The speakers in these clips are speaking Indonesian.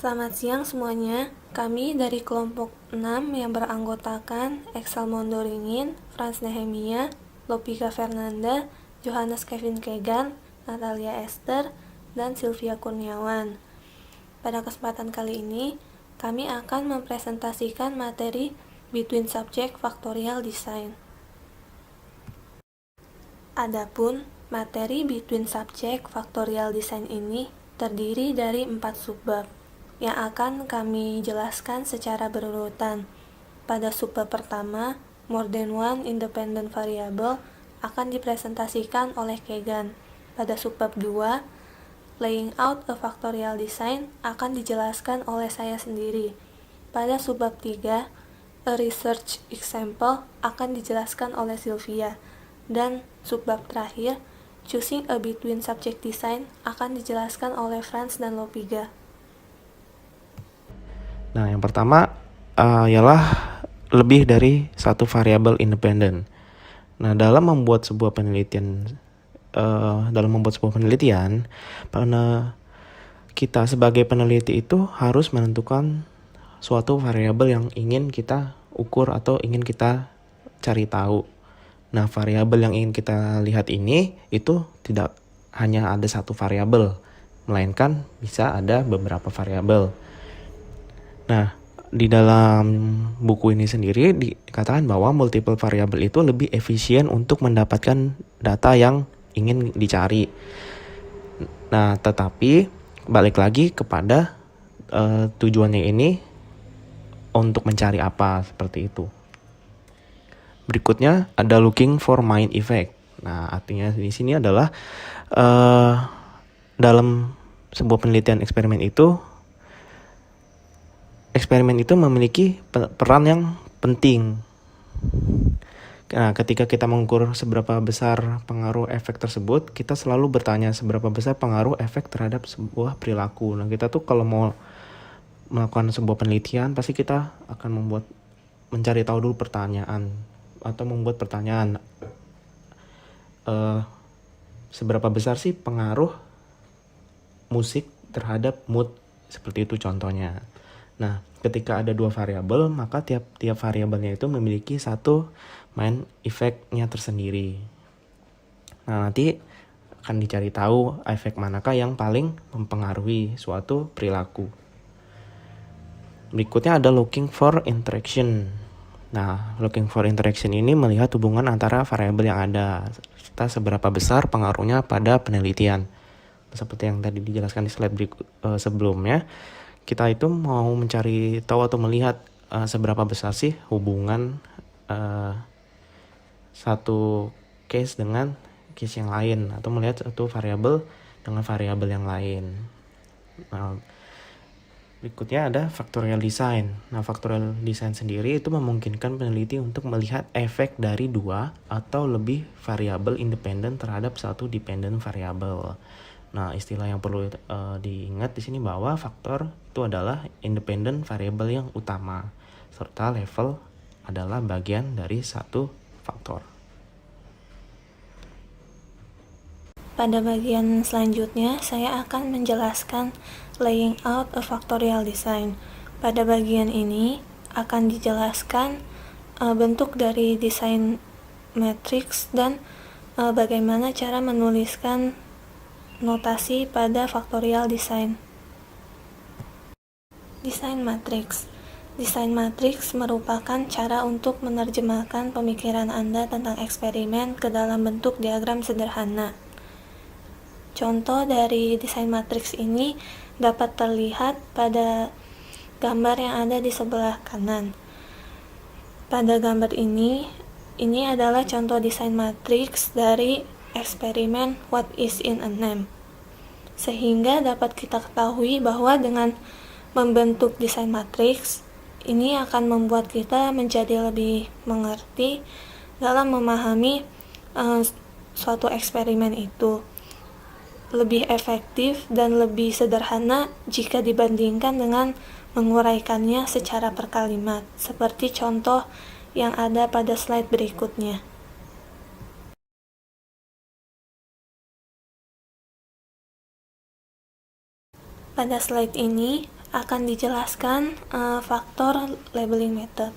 Selamat siang semuanya. Kami dari kelompok 6 yang beranggotakan Exal Mondoringin, Franz Nehemia, Lopika Fernanda, Johannes Kevin Kegan, Natalia Esther, dan Sylvia Kurniawan. Pada kesempatan kali ini, kami akan mempresentasikan materi Between Subject Factorial Design. Adapun materi Between Subject Factorial Design ini terdiri dari 4 subbab yang akan kami jelaskan secara berurutan. Pada subbab pertama, more than one independent variable akan dipresentasikan oleh Kegan. Pada subbab 2, laying out a factorial design akan dijelaskan oleh saya sendiri. Pada subbab 3, a research example akan dijelaskan oleh Sylvia. Dan subbab terakhir, choosing a between subject design akan dijelaskan oleh Franz dan Lopiga. Nah, yang pertama ialah lebih dari satu variabel independen. Nah, dalam membuat sebuah penelitian, kita sebagai peneliti itu harus menentukan suatu variabel yang ingin kita ukur atau ingin kita cari tahu. Nah, variabel yang ingin kita lihat ini itu tidak hanya ada satu variabel, melainkan bisa ada beberapa variabel. Nah, di dalam buku ini sendiri dikatakan bahwa multiple variable itu lebih efisien untuk mendapatkan data yang ingin dicari. Nah, tetapi balik lagi kepada tujuannya ini untuk mencari apa, seperti itu. Berikutnya ada looking for mean effect. Nah, artinya di sini adalah dalam sebuah penelitian eksperimen itu memiliki peran yang penting. Nah, ketika kita mengukur seberapa besar pengaruh efek tersebut, kita selalu bertanya seberapa besar pengaruh efek terhadap sebuah perilaku. Nah, kita tuh kalau mau melakukan sebuah penelitian, pasti kita akan mencari tahu dulu pertanyaan atau membuat pertanyaan. Seberapa besar sih pengaruh musik terhadap mood? Seperti itu contohnya. Nah, ketika ada dua variabel, maka tiap variabelnya itu memiliki satu main efeknya tersendiri. Nah, nanti akan dicari tahu efek manakah yang paling mempengaruhi suatu perilaku. Berikutnya ada looking for interaction. Nah, looking for interaction ini melihat hubungan antara variabel yang ada serta seberapa besar pengaruhnya pada penelitian. Seperti yang tadi dijelaskan di slide sebelumnya, kita itu mau mencari tahu atau melihat seberapa besar sih hubungan satu case dengan case yang lain, atau melihat satu variabel dengan variabel yang lain. Nah, berikutnya ada factorial design. Nah, factorial design sendiri itu memungkinkan peneliti untuk melihat efek dari dua atau lebih variabel independen terhadap satu dependent variabel. Nah, istilah yang perlu diingat di sini bahwa faktor itu adalah independent variable yang utama, serta level adalah bagian dari satu faktor. Pada bagian selanjutnya, saya akan menjelaskan laying out a factorial design. Pada bagian ini akan dijelaskan bentuk dari desain matriks dan bagaimana cara menuliskan notasi pada factorial design. Desain matriks. Desain matriks merupakan cara untuk menerjemahkan pemikiran Anda tentang eksperimen ke dalam bentuk diagram sederhana. Contoh dari desain matriks ini dapat terlihat pada gambar yang ada di sebelah kanan. Pada gambar ini adalah contoh desain matriks dari eksperimen What is in a Name. Sehingga dapat kita ketahui bahwa dengan membentuk desain matriks, ini akan membuat kita menjadi lebih mengerti dalam memahami suatu eksperimen itu. Lebih efektif dan lebih sederhana jika dibandingkan dengan menguraikannya secara per kalimat, seperti contoh yang ada pada slide berikutnya. Pada slide ini akan dijelaskan faktor labeling method.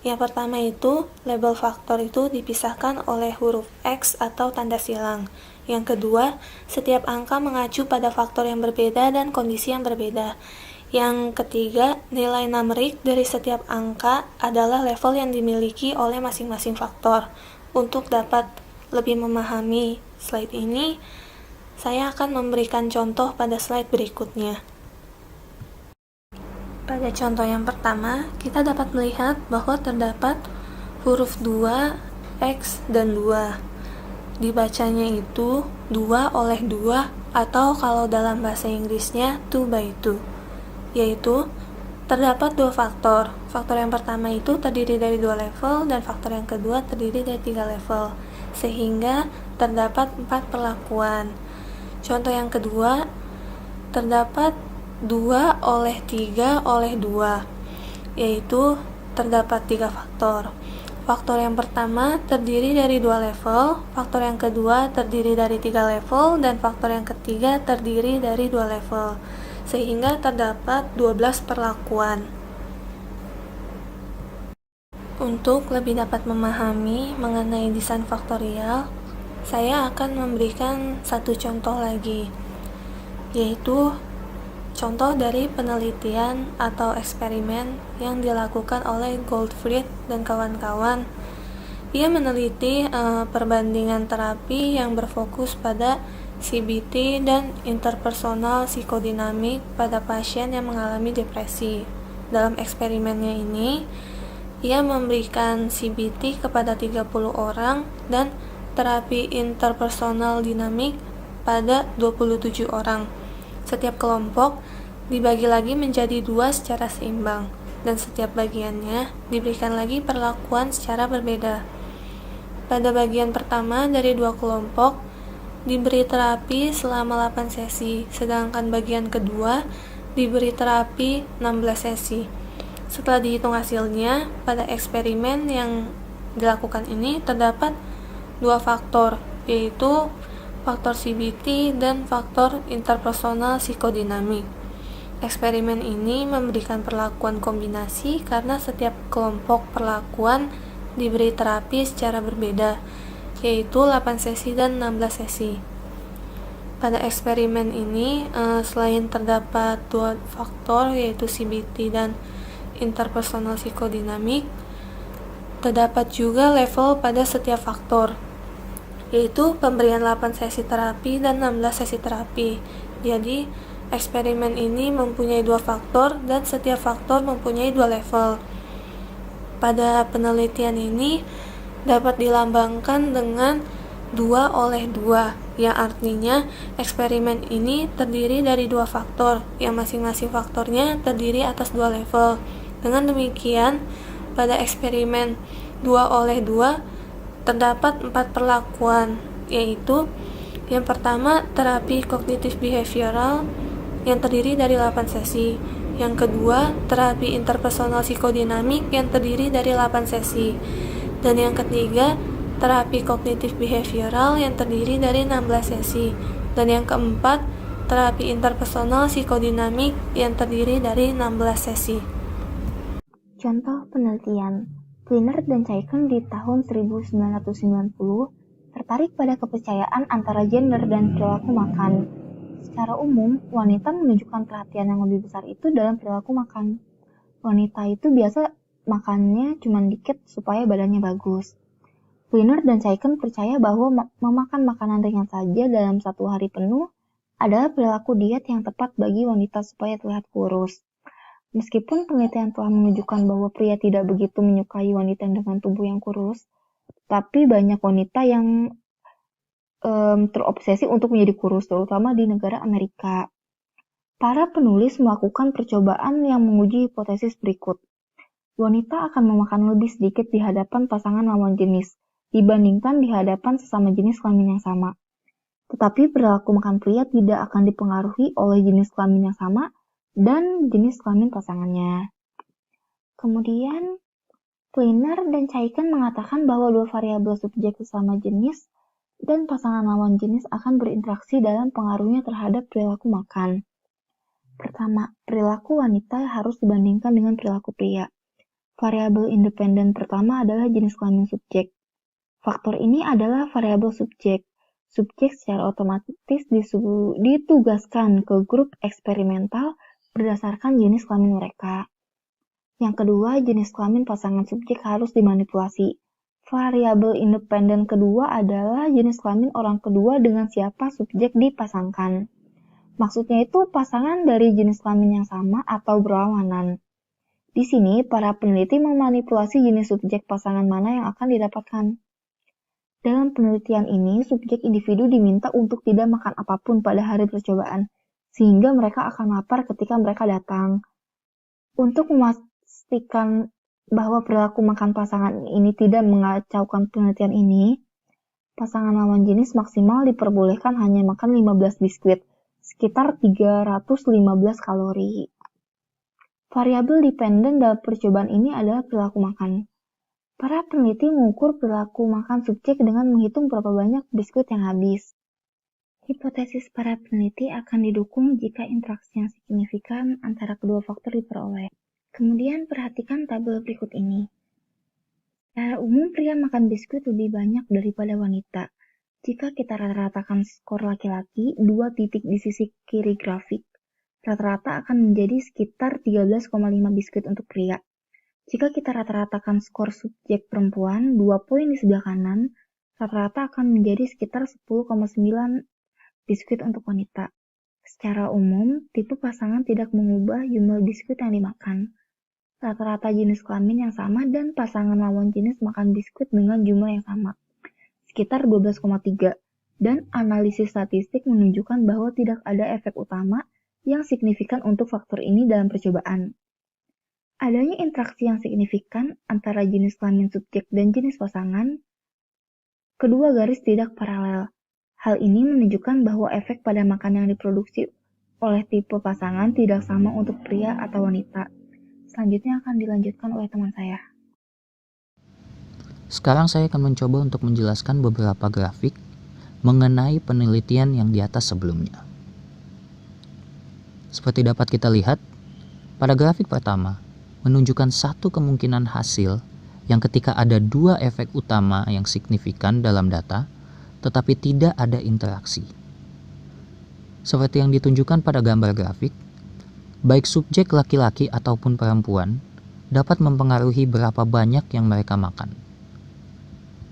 Yang pertama itu, label faktor itu dipisahkan oleh huruf X atau tanda silang. Yang kedua, setiap angka mengacu pada faktor yang berbeda dan kondisi yang berbeda. Yang ketiga, nilai numerik dari setiap angka adalah level yang dimiliki oleh masing-masing faktor. Untuk dapat lebih memahami slide ini, saya akan memberikan contoh pada slide berikutnya. Pada contoh yang pertama, kita dapat melihat bahwa terdapat huruf 2, X, dan 2. Dibacanya itu 2 oleh 2 atau kalau dalam bahasa Inggrisnya 2 by 2. Yaitu, terdapat dua faktor. Faktor yang pertama itu terdiri dari 2 level dan faktor yang kedua terdiri dari 3 level. Sehingga terdapat 4 perlakuan. Contoh yang kedua, terdapat 2 oleh 3 oleh 2, yaitu terdapat 3 faktor. Faktor yang pertama terdiri dari 2 level, faktor yang kedua terdiri dari 3 level, dan faktor yang ketiga terdiri dari 2 level, sehingga terdapat 12 perlakuan. Untuk lebih dapat memahami mengenai desain faktorial, saya akan memberikan satu contoh lagi, yaitu contoh dari penelitian atau eksperimen yang dilakukan oleh Goldfried dan kawan-kawan. Ia meneliti perbandingan terapi yang berfokus pada CBT dan interpersonal psikodinamik pada pasien yang mengalami depresi. Dalam eksperimennya ini, ia memberikan CBT kepada 30 orang dan terapi interpersonal dinamik pada 27 orang. Setiap kelompok dibagi lagi menjadi 2 secara seimbang, dan setiap bagiannya diberikan lagi perlakuan secara berbeda. Pada bagian pertama dari 2 kelompok diberi terapi selama 8 sesi, sedangkan bagian kedua diberi terapi 16 sesi. Setelah dihitung hasilnya, pada eksperimen yang dilakukan ini terdapat 2 faktor, yaitu faktor CBT dan faktor interpersonal psikodinamik. Eksperimen ini memberikan perlakuan kombinasi karena setiap kelompok perlakuan diberi terapi secara berbeda, yaitu 8 sesi dan 16 sesi. Pada eksperimen ini, selain terdapat 2 faktor yaitu CBT dan interpersonal psikodinamik, terdapat juga level pada setiap faktor, yaitu pemberian 8 sesi terapi dan 16 sesi terapi. Jadi, eksperimen ini mempunyai 2 faktor dan setiap faktor mempunyai 2 level. Pada penelitian ini dapat dilambangkan dengan 2 oleh 2, yang artinya eksperimen ini terdiri dari 2 faktor, yang masing-masing faktornya terdiri atas 2 level. Dengan demikian, pada eksperimen 2 oleh 2 terdapat 4 perlakuan, yaitu yang pertama terapi kognitif behavioral yang terdiri dari 8 sesi, yang kedua terapi interpersonal psikodinamik yang terdiri dari 8 sesi, dan yang ketiga terapi kognitif behavioral yang terdiri dari 16 sesi, dan yang keempat terapi interpersonal psikodinamik yang terdiri dari 16 sesi. Contoh penelitian, Kleiner dan Chaiken di tahun 1990 tertarik pada kepercayaan antara gender dan perilaku makan. Secara umum, wanita menunjukkan perhatian yang lebih besar itu dalam perilaku makan. Wanita itu biasa makannya cuma dikit supaya badannya bagus. Kleiner dan Chaiken percaya bahwa memakan makanan ringan saja dalam 1 hari penuh adalah perilaku diet yang tepat bagi wanita supaya terlihat kurus. Meskipun penelitian telah menunjukkan bahwa pria tidak begitu menyukai wanita dengan tubuh yang kurus, tapi banyak wanita yang terobsesi untuk menjadi kurus, terutama di negara Amerika. Para penulis melakukan percobaan yang menguji hipotesis berikut. Wanita akan memakan lebih sedikit di hadapan pasangan lawan jenis, dibandingkan di hadapan sesama jenis kelamin yang sama. Tetapi perilaku makan pria tidak akan dipengaruhi oleh jenis kelamin yang sama dan jenis kelamin pasangannya. Kemudian, Kleiner dan Chaiken mengatakan bahwa 2 variabel subjek sesama jenis dan pasangan lawan jenis akan berinteraksi dalam pengaruhnya terhadap perilaku makan. Pertama, perilaku wanita harus dibandingkan dengan perilaku pria. Variabel independen pertama adalah jenis kelamin subjek. Faktor ini adalah variabel subjek. Subjek secara otomatis ditugaskan ke grup eksperimental berdasarkan jenis kelamin mereka. Yang kedua, jenis kelamin pasangan subjek harus dimanipulasi. Variabel independen kedua adalah jenis kelamin orang kedua dengan siapa subjek dipasangkan. Maksudnya itu pasangan dari jenis kelamin yang sama atau berlawanan. Di sini, para peneliti memanipulasi jenis subjek pasangan mana yang akan didapatkan. Dalam penelitian ini, subjek individu diminta untuk tidak makan apapun pada hari percobaan, sehingga mereka akan lapar ketika mereka datang. Untuk memastikan bahwa perilaku makan pasangan ini tidak mengacaukan penelitian ini, pasangan lawan jenis maksimal diperbolehkan hanya makan 15 biskuit, sekitar 315 kalori. Variabel dependen dalam percobaan ini adalah perilaku makan. Para peneliti mengukur perilaku makan subjek dengan menghitung berapa banyak biskuit yang habis. Hipotesis para peneliti akan didukung jika interaksi yang signifikan antara kedua faktor diperoleh. Kemudian perhatikan tabel berikut ini. Secara umum pria makan biskuit lebih banyak daripada wanita. Jika kita rata-ratakan skor laki-laki, 2 titik di sisi kiri grafik, rata-rata akan menjadi sekitar 13,5 biskuit untuk pria. Jika kita rata-ratakan skor subjek perempuan, 2 poin di sebelah kanan, rata-rata akan menjadi sekitar 10,9 biskuit untuk wanita. Secara umum, tipe pasangan tidak mengubah jumlah biskuit yang dimakan. Rata-rata jenis kelamin yang sama dan pasangan lawan jenis makan biskuit dengan jumlah yang sama, sekitar 12,3, dan analisis statistik menunjukkan bahwa tidak ada efek utama yang signifikan untuk faktor ini dalam percobaan. Adanya interaksi yang signifikan antara jenis kelamin subjek dan jenis pasangan, kedua garis tidak paralel. Hal ini menunjukkan bahwa efek pada makan yang diproduksi oleh tipe pasangan tidak sama untuk pria atau wanita. Selanjutnya akan dilanjutkan oleh teman saya. Sekarang saya akan mencoba untuk menjelaskan beberapa grafik mengenai penelitian yang di atas sebelumnya. Seperti dapat kita lihat, pada grafik pertama menunjukkan satu kemungkinan hasil yang ketika ada 2 efek utama yang signifikan dalam data, tetapi tidak ada interaksi. Seperti yang ditunjukkan pada gambar grafik, baik subjek laki-laki ataupun perempuan dapat mempengaruhi berapa banyak yang mereka makan.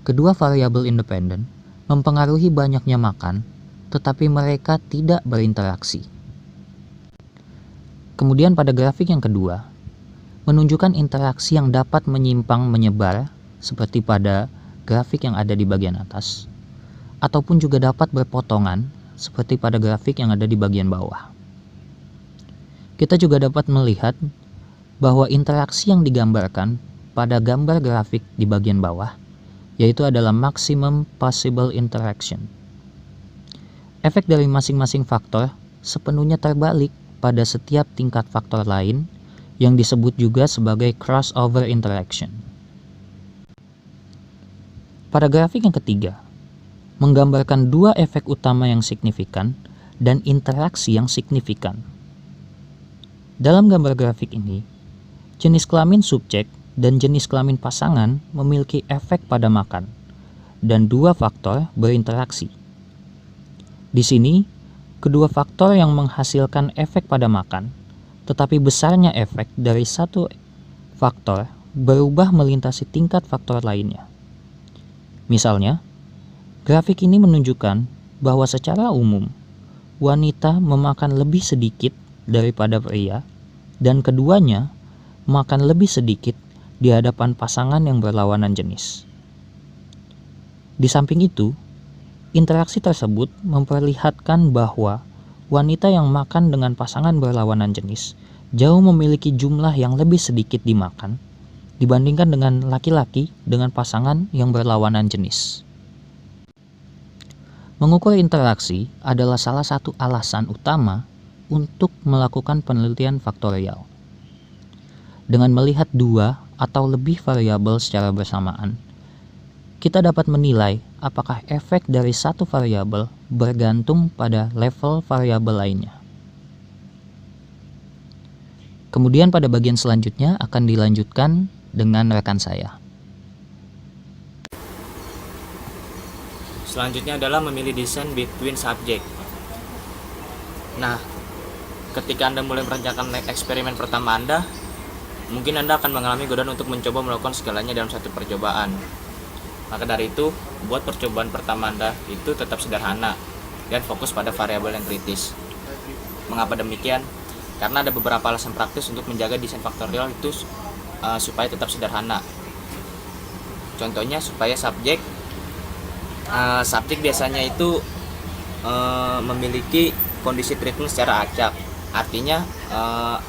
Kedua variabel independen mempengaruhi banyaknya makan, tetapi mereka tidak berinteraksi. Kemudian pada grafik yang kedua, menunjukkan interaksi yang dapat menyimpang menyebar seperti pada grafik yang ada di bagian atas, ataupun juga dapat berpotongan seperti pada grafik yang ada di bagian bawah. Kita juga dapat melihat bahwa interaksi yang digambarkan pada gambar grafik di bagian bawah yaitu adalah maximum possible interaction. Efek dari masing-masing faktor sepenuhnya terbalik pada setiap tingkat faktor lain yang disebut juga sebagai crossover interaction. Pada grafik yang ketiga, menggambarkan 2 efek utama yang signifikan dan interaksi yang signifikan. Dalam gambar grafik ini, jenis kelamin subjek dan jenis kelamin pasangan memiliki efek pada makan, dan 2 faktor berinteraksi. Di sini, kedua faktor yang menghasilkan efek pada makan, tetapi besarnya efek dari satu faktor berubah melintasi tingkat faktor lainnya. Misalnya, grafik ini menunjukkan bahwa secara umum, wanita memakan lebih sedikit daripada pria, dan keduanya makan lebih sedikit di hadapan pasangan yang berlawanan jenis. Di samping itu, interaksi tersebut memperlihatkan bahwa wanita yang makan dengan pasangan berlawanan jenis jauh memiliki jumlah yang lebih sedikit dimakan dibandingkan dengan laki-laki dengan pasangan yang berlawanan jenis. Mengukur interaksi adalah salah satu alasan utama untuk melakukan penelitian faktorial. Dengan melihat 2 atau lebih variabel secara bersamaan, kita dapat menilai apakah efek dari satu variabel bergantung pada level variabel lainnya. Kemudian pada bagian selanjutnya akan dilanjutkan dengan rekan saya. Selanjutnya adalah memilih desain between subject. Nah, ketika Anda mulai merencanakan eksperimen pertama Anda, mungkin Anda akan mengalami godaan untuk mencoba melakukan segalanya dalam satu percobaan. Maka dari itu, buat percobaan pertama Anda itu tetap sederhana dan fokus pada variabel yang kritis. Mengapa demikian? Karena ada beberapa alasan praktis untuk menjaga desain faktorial itu supaya tetap sederhana. Contohnya supaya subjek biasanya itu memiliki kondisi treatment secara acak. Artinya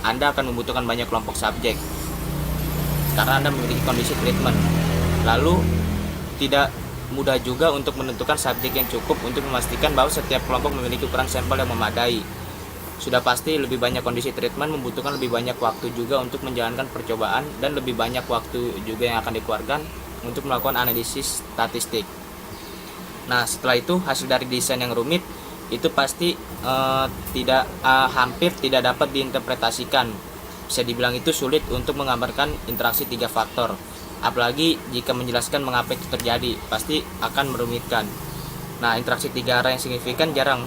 Anda akan membutuhkan banyak kelompok subjek karena Anda memiliki kondisi treatment. Lalu tidak mudah juga untuk menentukan subjek yang cukup untuk memastikan bahwa setiap kelompok memiliki ukuran sampel yang memadai. Sudah pasti lebih banyak kondisi treatment membutuhkan lebih banyak waktu juga untuk menjalankan percobaan dan lebih banyak waktu juga yang akan dikeluarkan untuk melakukan analisis statistik. Nah, setelah itu hasil dari desain yang rumit itu pasti hampir tidak dapat diinterpretasikan. Bisa dibilang itu sulit untuk menggambarkan interaksi 3 faktor. Apalagi jika menjelaskan mengapa itu terjadi, pasti akan merumitkan. Nah, interaksi 3 arah yang signifikan jarang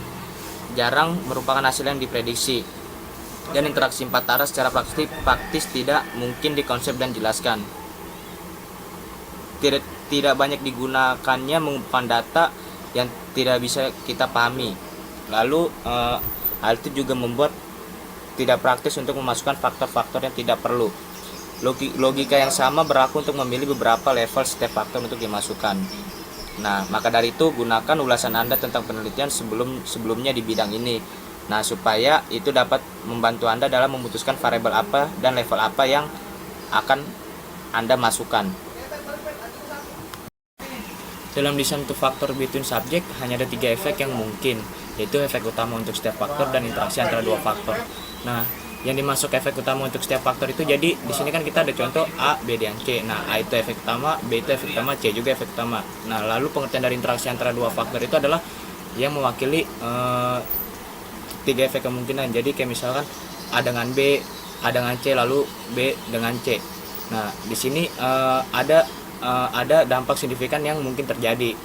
merupakan hasil yang diprediksi. Dan interaksi 4 arah secara praktis tidak mungkin dikonsep dan jelaskan. Tidak banyak digunakannya mengumpulkan data yang tidak bisa kita pahami. Lalu hal itu juga membuat tidak praktis untuk memasukkan faktor-faktor yang tidak perlu. Logika yang sama berlaku untuk memilih beberapa level setiap faktor untuk dimasukkan. Nah, maka dari itu gunakan ulasan Anda tentang penelitian sebelumnya di bidang ini. Nah, supaya itu dapat membantu Anda dalam memutuskan variabel apa dan level apa yang akan Anda masukkan. Dalam desain two factor between subject hanya ada 3 efek yang mungkin, yaitu efek utama untuk setiap faktor dan interaksi antara 2 faktor. Nah, yang dimasuk efek utama untuk setiap faktor itu, jadi di sini kan kita ada contoh A, B, dan C. Nah, A itu efek utama, B itu efek utama, C juga efek utama. Nah, lalu pengertian dari interaksi antara 2 faktor itu adalah yang mewakili 3 efek kemungkinan. Jadi kayak misalkan A dengan B, A dengan C, lalu B dengan C. Nah, di sini ada dampak signifikan yang mungkin terjadi.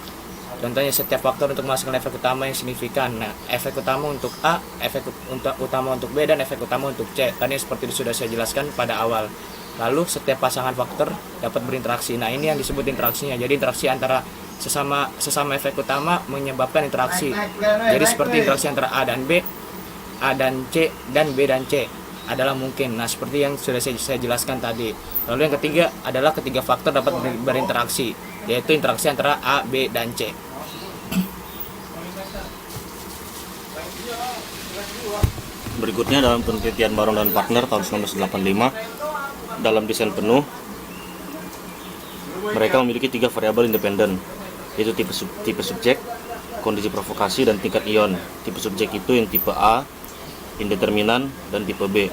Contohnya setiap faktor untuk menghasilkan efek utama yang signifikan. Nah, efek utama untuk A, efek utama untuk B, dan efek utama untuk C. Tadi seperti sudah saya jelaskan pada awal. Lalu setiap pasangan faktor dapat berinteraksi. Nah, ini yang disebut interaksinya. Jadi interaksi antara sesama efek utama menyebabkan interaksi. Jadi seperti interaksi antara A dan B, A dan C, dan B dan C adalah mungkin. Nah, seperti yang sudah saya jelaskan tadi. Lalu yang ketiga adalah ketiga faktor dapat berinteraksi, yaitu interaksi antara A, B, dan C. Berikutnya dalam penelitian Baron dan partner tahun 1985, dalam desain penuh, mereka memiliki 3 variabel independen, yaitu tipe subjek, kondisi provokasi, dan tingkat ion. Tipe subjek itu yang tipe A, indeterminan, dan tipe B.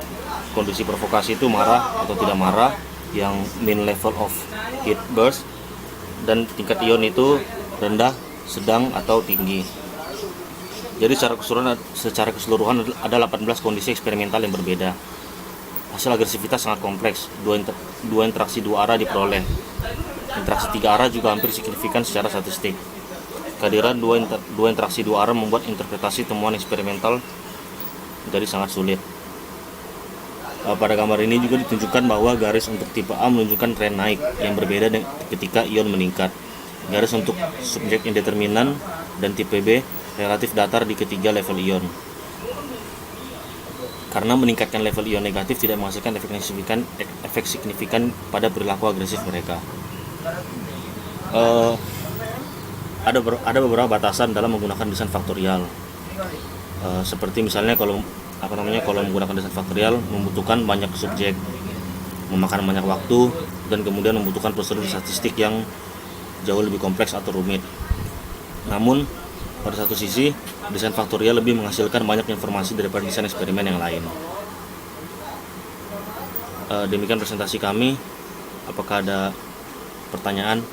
Kondisi provokasi itu marah atau tidak marah, yang mean level of heat burst, dan tingkat ion itu rendah, sedang, atau tinggi. Jadi secara keseluruhan ada 18 kondisi eksperimental yang berbeda. Hasil agresivitas sangat kompleks, dua interaksi 2 arah diperoleh. Interaksi 3 arah juga hampir signifikan secara statistik. Kehadiran dua interaksi 2 arah membuat interpretasi temuan eksperimental jadi sangat sulit. Pada gambar ini juga ditunjukkan bahwa garis untuk tipe A menunjukkan tren naik yang berbeda ketika ion meningkat. Garis untuk subjek indeterminan dan tipe B relatif datar di ketiga level ion. Karena meningkatkan level ion negatif tidak menghasilkan efek signifikan pada perilaku agresif mereka. Ada beberapa batasan dalam menggunakan desain faktorial. Seperti misalnya kalau menggunakan desain faktorial membutuhkan banyak subjek, memakan banyak waktu, dan kemudian membutuhkan prosedur statistik yang jauh lebih kompleks atau rumit. Namun pada satu sisi, desain faktorial lebih menghasilkan banyak informasi daripada desain eksperimen yang lain. Demikian presentasi kami. Apakah ada pertanyaan?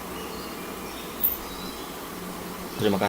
Terima kasih.